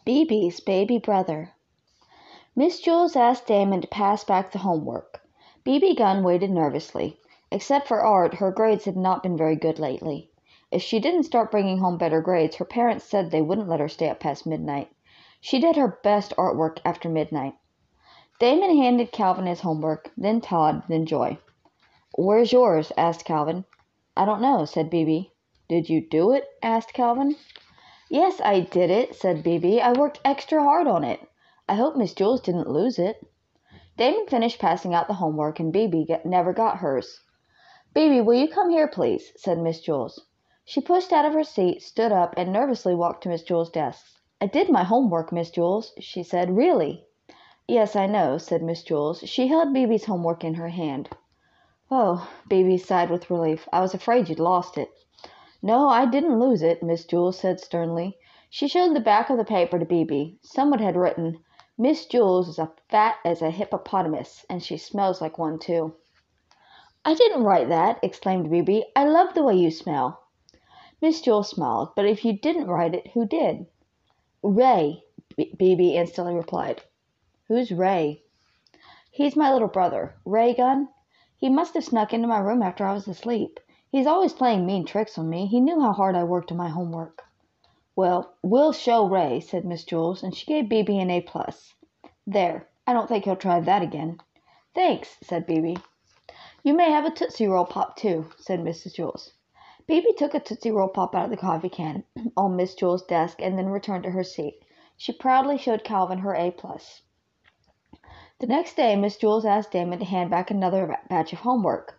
Bebe's baby brother. Miss Jules asked Damon to pass back the homework. Bebe Gunn waited nervously. Except for art, her grades had not been very good lately. If she didn't start bringing home better grades, her parents said they wouldn't let her stay up past midnight. She did her best artwork after midnight. Damon handed Calvin his homework, then Todd, then Joy. "Where's yours?" asked Calvin. "I don't know," said Bebe. "Did you do it?" asked Calvin. "Yes, I did it," said Bebe. "I worked extra hard on it. I hope Miss Jules didn't lose it." Damon finished passing out the homework, and Bebe never got hers. "Bebe, will you come here, please?" said Miss Jules. She pushed out of her seat, stood up, and nervously walked to Miss Jules' desk. "I did my homework, Miss Jules," she said. "Really?" "Yes, I know," said Miss Jules. She held Bebe's homework in her hand. "Oh," Bebe sighed with relief. "I was afraid you'd lost it." "No, I didn't lose it," Miss Jules said sternly. She showed the back of the paper to Bebe. Someone had written, "Miss Jules is as fat as a hippopotamus, and she smells like one, too." "I didn't write that," exclaimed Bebe. "I love the way you smell." Miss Jules smiled. "But if you didn't write it, who did?" "Ray," Bebe instantly replied. "Who's Ray?" "He's my little brother. Ray Gunn. He must have snuck into my room after I was asleep. He's always playing mean tricks on me. He knew how hard I worked on my homework." "Well, we'll show Ray," said Miss Jules, and she gave Bebe an A+. "There, I don't think he'll try that again." "Thanks," said Bebe. "You may have a Tootsie Roll Pop, too," said Mrs. Jules. Bebe took a Tootsie Roll Pop out of the coffee can on Miss Jules' desk and then returned to her seat. She proudly showed Calvin her A+. The next day Miss Jules asked Damon to hand back another batch of homework.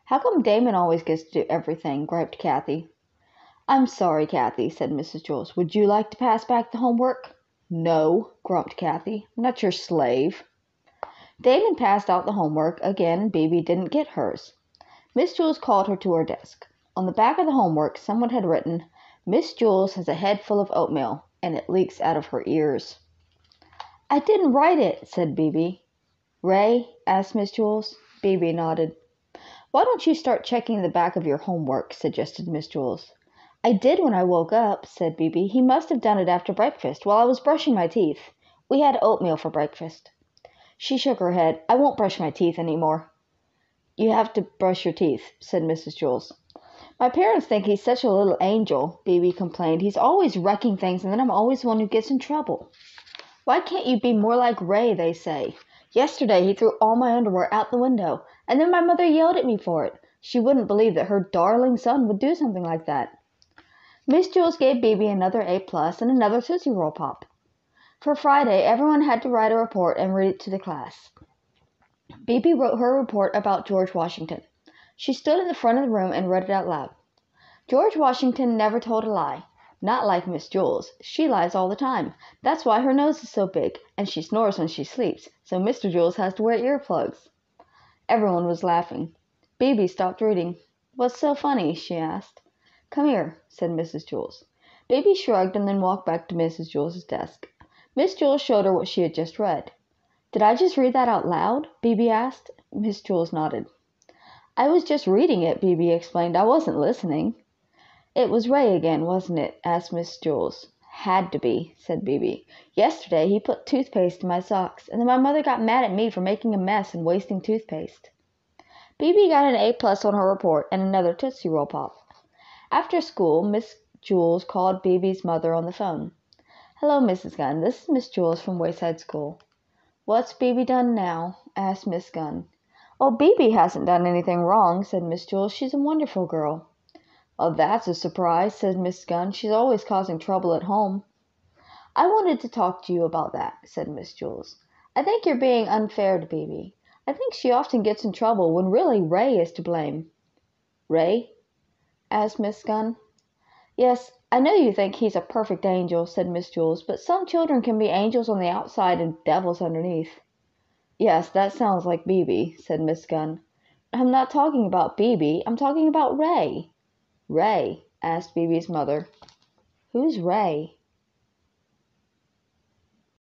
"How come Damon always gets to do everything?" griped Kathy. "I'm sorry, Kathy," said Mrs. Jules. "Would you like to pass back the homework?" "No," grumped Kathy. "I'm not your slave." Damon passed out the homework again, and Bebe didn't get hers. Miss Jules called her to her desk. On the back of the homework someone had written, "Miss Jules has a head full of oatmeal, and it leaks out of her ears." "I didn't write it," said Bebe. "Ray?" asked Miss Jules. Bebe nodded. "Why don't you start checking the back of your homework?" suggested Miss Jules. "I did when I woke up," said Bebe. "He must have done it after breakfast, while I was brushing my teeth. We had oatmeal for breakfast." She shook her head. "I won't brush my teeth any more." "You have to brush your teeth," said Mrs. Jules. "My parents think he's such a little angel," Bebe complained. "He's always wrecking things, and then I'm always the one who gets in trouble." "Why can't you be more like Ray?" they say. "Yesterday he threw all my underwear out the window, and then my mother yelled at me for it. She wouldn't believe that her darling son would do something like that." Miss Jules gave Bebe another A+ and another Tootsie Roll Pop. For Friday, everyone had to write a report and read it to the class. Bebe wrote her report about George Washington. She stood in the front of the room and read it out loud. "George Washington never told a lie. Not like Miss Jules. She lies all the time. That's why her nose is so big, and she snores when she sleeps, so Mr. Jules has to wear earplugs." Everyone was laughing. Bebe stopped reading. "What's so funny?" she asked. "Come here," said Mrs. Jules. Bebe shrugged and then walked back to Mrs. Jules' desk. Miss Jules showed her what she had just read. "Did I just read that out loud?" Bebe asked. Miss Jules nodded. "I was just reading it," Bebe explained. "I wasn't listening." "It was Ray again, wasn't it?" asked Miss Jules. "Had to be," said Bebe. "Yesterday he put toothpaste in my socks, and then my mother got mad at me for making a mess and wasting toothpaste." Bebe got an A+ on her report and another Tootsie Roll Pop. After school, Miss Jules called Bebe's mother on the phone. "Hello, Mrs. Gunn. This is Miss Jules from Wayside School." "What's Bebe done now?" asked Miss Gunn. "Oh, Bebe hasn't done anything wrong," said Miss Jules. "She's a wonderful girl." "Oh, that's a surprise," said Miss Gunn. "She's always causing trouble at home." "I wanted to talk to you about that," said Miss Jules. "I think you're being unfair to Bebe. I think she often gets in trouble when really Ray is to blame." "Ray?" asked Miss Gunn. "Yes, I know you think he's a perfect angel," said Miss Jules, "but some children can be angels on the outside and devils underneath." "Yes, that sounds like Bebe," said Miss Gunn. "I'm not talking about Bebe. I'm talking about Ray." "Ray?" asked Bebe's mother. "Who's Ray?"